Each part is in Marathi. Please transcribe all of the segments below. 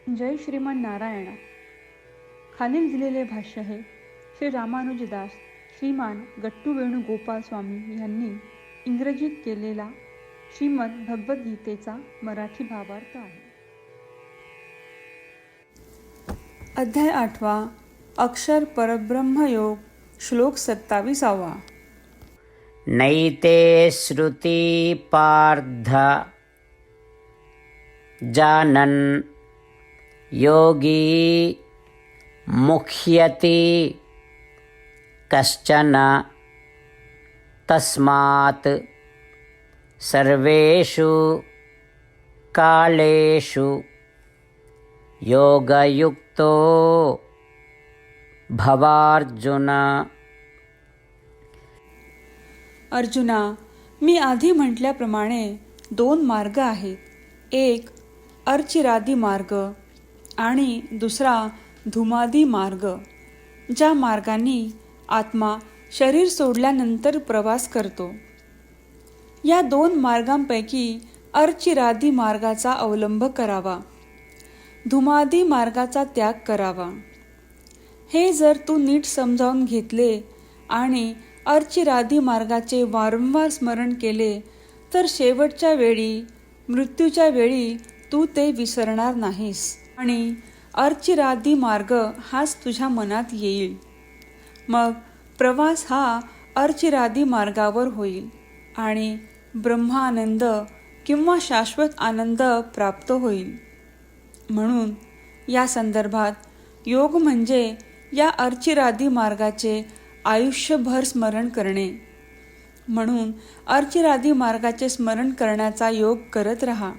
जय श्रीमान नारायणा. खालील दिलेले भाष्य हे श्री रामानुजदास श्रीमान गट्टू वेणुगोपाल स्वामी यांनी इंग्रजीत केलेला श्रीमद भगवद्गीतेचा मराठी भावार्थ आहे. अध्याय 8 अक्षर परब्रह्मयोग श्लोक 27. नैते श्रुती पार्थ जानन् योगी मुह्यति कश्चन तस्मात् सर्वेषु कालेषु योगयुक्तो भवार्जुन. अर्जुना, मी आधी म्हटल्याप्रमाणे 2 मार्ग आहेत. एक अर्चिरादी मार्ग आणि दुसरा धुमादी मार्ग, ज्या मार्गाने आत्मा शरीर सोडल्यानंतर प्रवास करतो. या 2 मार्गांपैकी अर्चिरादी मार्गाचा अवलंब करावा, धुमादी मार्गाचा त्याग करावा. हे जर तू नीट समजावून घेतले आणि अर्चिरादी मार्गाचे वारंवार स्मरण केले तर शेवटच्या वेळी, मृत्यूच्या वेळी तू ते विसरणार नाहीस आणि अर्चिरादी मार्ग हाच तुझ्या मनात येईल. मग प्रवास हा अर्चिरादी मार्गावर होईल आणि ब्रह्मानंद किंवा शाश्वत आनंद प्राप्त होईल. म्हणून या संदर्भात योग म्हणजे या अर्चिरादी मार्गाचे आयुष्यभर स्मरण करणे. म्हणून अर्चिरादी मार्गाचे स्मरण करण्याचा योग करत राहा.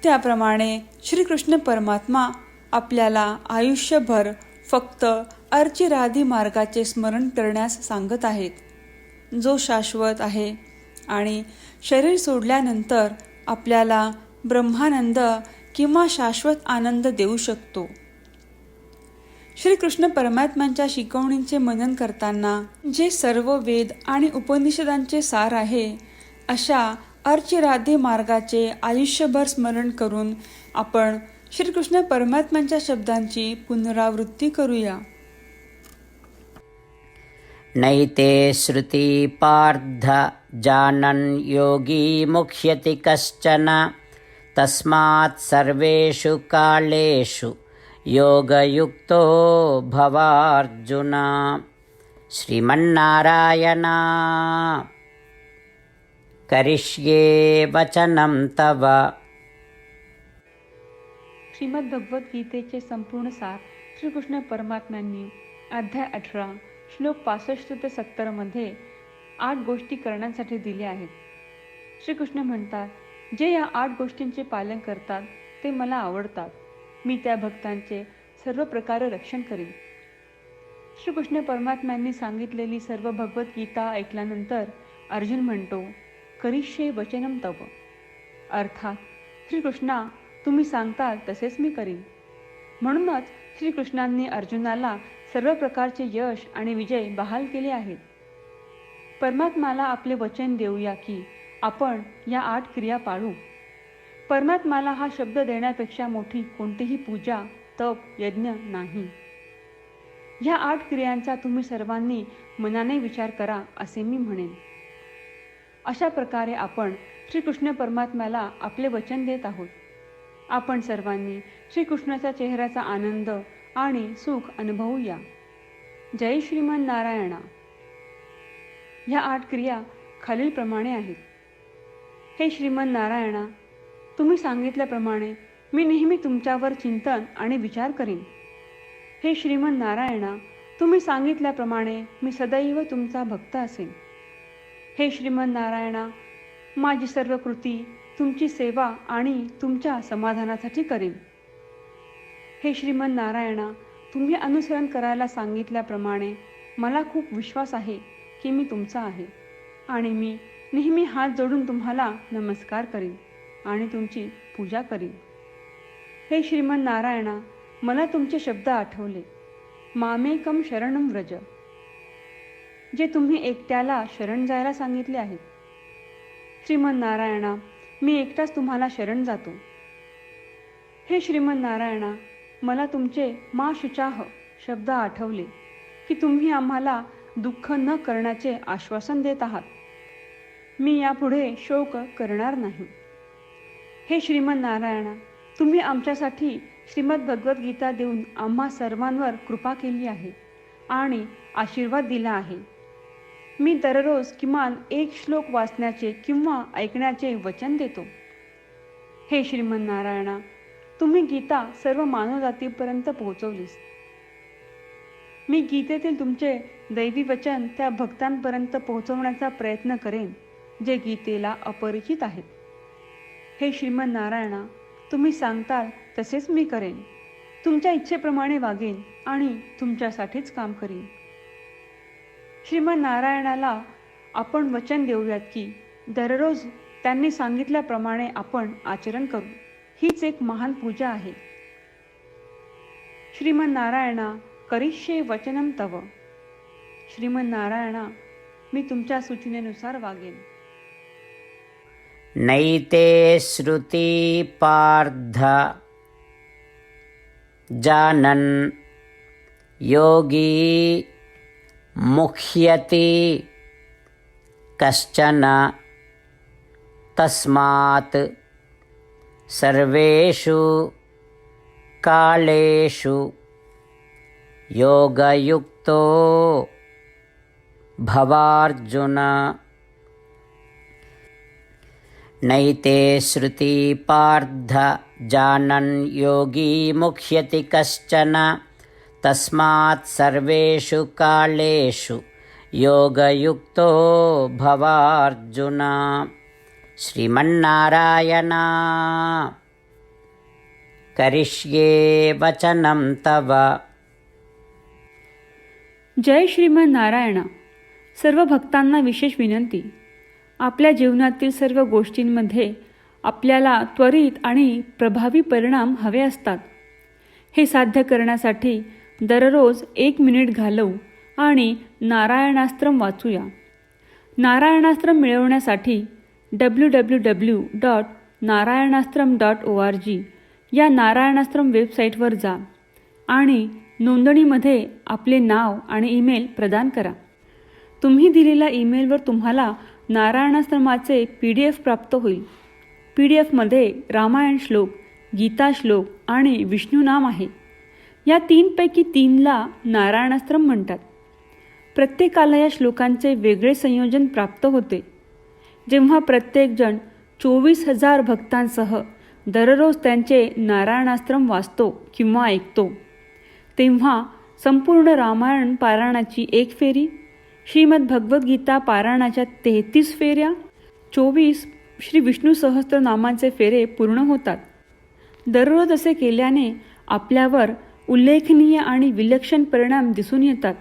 त्याप्रमाणे श्रीकृष्ण परमात्मा आपल्याला आयुष्यभर फक्त अर्चिरादी मार्गाचे स्मरण करण्यास सांगत आहेत, जो शाश्वत आहे आणि शरीर सोडल्यानंतर आपल्याला ब्रह्मानंद किंवा शाश्वत आनंद देऊ शकतो. श्रीकृष्ण परमात्म्यांच्या शिकवणींचे मनन करताना जे सर्व वेद आणि उपनिषदांचे सार आहे, अशा अर्चिरादी मार्गाचे आयुष्यभर स्मरण करून आपण श्रीकृष्ण परमात्म्यांच्या शब्दांची पुनरावृत्ती करूया. नैते श्रुती पार्थ जानन् योगी मुह्यति कश्चन तस्मात् सर्वेषु कालेषु योगयुक्तो भवार्जुन. श्रीमन्नारायण करिष्ये वचनं तव. श्रीमद भगवद्गीतेचे संपूर्ण सार श्रीकृष्ण परमात्म्यांनी अध्याय 18 श्लोक 65 ते 70 मध्ये 8 गोष्टी करण्यासाठी दिल्या आहेत. श्रीकृष्ण म्हणतात, जे या 8 गोष्टींचे पालन करतात ते मला आवडतात. मी त्या भक्तांचे सर्व प्रकारे रक्षण करीन. श्रीकृष्ण परमात्म्यांनी सांगितलेली सर्व भगवद्गीता ऐकल्यानंतर अर्जुन म्हणतो, करिष्ये वचनं तव. अर्थात श्रीकृष्णा, तुम्ही सांगताल तसेच मी करीन. म्हणूनच श्रीकृष्णांनी अर्जुनाला सर्व प्रकारचे यश आणि विजय बहाल केले आहेत. परमात्म्याला आपले वचन देऊया की आपण या 8 क्रिया पाळू. परमात्म्याला हा शब्द देण्यापेक्षा मोठी कोणतीही पूजा, तप, यज्ञ नाही. ह्या 8 क्रियांचा तुम्ही सर्वांनी मनाने विचार करा असे मी म्हणेन. अशा प्रकारे आपण श्रीकृष्ण परमात्म्याला आपले वचन देत आहोत. आपण सर्वांनी श्रीकृष्णाच्या चेहऱ्याचा आनंद आणि सुख अनुभवूया. जय श्रीमान नारायणा. ह्या 8 क्रिया खालीलप्रमाणे आहेत. हे श्रीमान नारायणा, तुम्ही सांगितल्याप्रमाणे मी नेहमी तुमच्यावर चिंतन आणि विचार करीन. हे श्रीमान नारायणा, तुम्ही सांगितल्याप्रमाणे मी सदैव तुमचा भक्त असेन. हे श्रीमान नारायणा, माझी सर्व कृती तुमची सेवा आणि तुमच्या समाधानासाठी करीन. हे श्रीमान नारायणा, तुम्ही अनुसरण करायला सांगितल्याप्रमाणे मला खूप विश्वास आहे की मी तुमचा आहे आणि मी नेहमी हात जोडून तुम्हाला नमस्कार करीन आणि तुमची पूजा करीन. हे श्रीमान नारायणा, मला तुमचे शब्द आठवले. मामेकम शरणम व्रज, जे तुम्ही एकट्याला शरण जायला सांगितले आहेत. श्रीमन नारायणा, मी एकटाच तुम्हाला शरण जातो. हे श्रीमन नारायणा, मला तुमचे मा शुचाह शब्द आठवले की तुम्ही आम्हाला दुःख न करण्याचे आश्वासन देत आहात. मी यापुढे शोक करणार नाही. हे श्रीमन नारायणा, तुम्ही आमच्यासाठी श्रीमद भगवद्गीता देऊन आम्हा सर्वांवर कृपा केली आहे आणि आशीर्वाद दिला आहे. मी दररोज किमान एक श्लोक वाचण्याचे किंवा ऐकण्याचे वचन देतो. हे श्रीमन नारायणा, तुम्ही गीता सर्व मानवजातीपर्यंत पोहोचवलीस. मी गीतेतील तुमचे दैवी वचन त्या भक्तांपर्यंत पोहोचवण्याचा प्रयत्न करेन जे गीतेला अपरिचित आहेत. हे श्रीमन नारायणा, तुम्ही सांगताल तसेच मी करेन. तुमच्या इच्छेप्रमाणे वागेन आणि तुमच्यासाठीच काम करीन. श्रीमन नारायणाला आपण वचन देऊयात की दररोज त्यांनी सांगितल्याप्रमाणे आपण आचरण करू. हीच एक महान पूजा आहे. श्रीमन नारायणा, करिष्ये वचनम तव. श्रीमन नारायणा, मी तुमच्या सूचनेनुसार वागेन. नैते श्रुती पार्थ जानन् योगी मुह्यति कश्चन तस्मात् सर्वेषु कालेषु योगयुक्तो भवार्जुन. नैते श्रुति पार्थ जानन् योगी मुह्यति कश्चन तस्मात् सर्वेषु कालेषु योगयुक्तो भवार्जुन. श्रीमन्नारायण, करिष्ये वचनं तव. जय श्रीमन नारायण. सर्व भक्तांना विशेष विनंती. आपल्या जीवनातील सर्व गोष्टींमध्ये आपल्याला त्वरित आणि प्रभावी परिणाम हवे असतात. हे साध्य करण्यासाठी दररोज 1 मिनिट घालवू आणि नारायणास्त्रम वाचूया. नारायणास्त्रम मिळवण्यासाठी www.narayanaastram.org या नारायणास्त्रम वेबसाईटवर जा आणि नोंदणीमध्ये आपले नाव आणि ईमेल प्रदान करा. तुम्ही दिलेल्या ईमेलवर तुम्हाला नारायणाश्रमाचे PDF प्राप्त होईल. PDFमध्ये रामायण श्लोक, गीता श्लोक आणि विष्णू नाम आहे. या 3पैकी 3ला नारायणाश्रम म्हणतात. प्रत्येकाला या श्लोकांचे वेगळे संयोजन प्राप्त होते. जेव्हा प्रत्येकजण 24,000 भक्तांसह दररोज त्यांचे नारायणाश्रम वाचतो किंवा ऐकतो, तेव्हा संपूर्ण रामायण पारायणाची 1 फेरी, श्रीमद भगवद्गीता पारायणाच्या 33 फेऱ्या, 24 श्री विष्णू सहस्त्रनामांचे फेरे पूर्ण होतात. दररोज असे केल्याने आपल्यावर उल्लेखनीय आणि विलक्षण परिणाम दिसून येतात.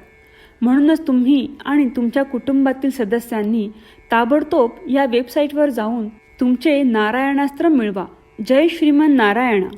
म्हणूनच तुम्ही आणि तुमच्या कुटुंबातील सदस्यांनी ताबडतोब या वेबसाईटवर जाऊन तुमचे नारायणास्त्र मिळवा. जय श्रीमन नारायण.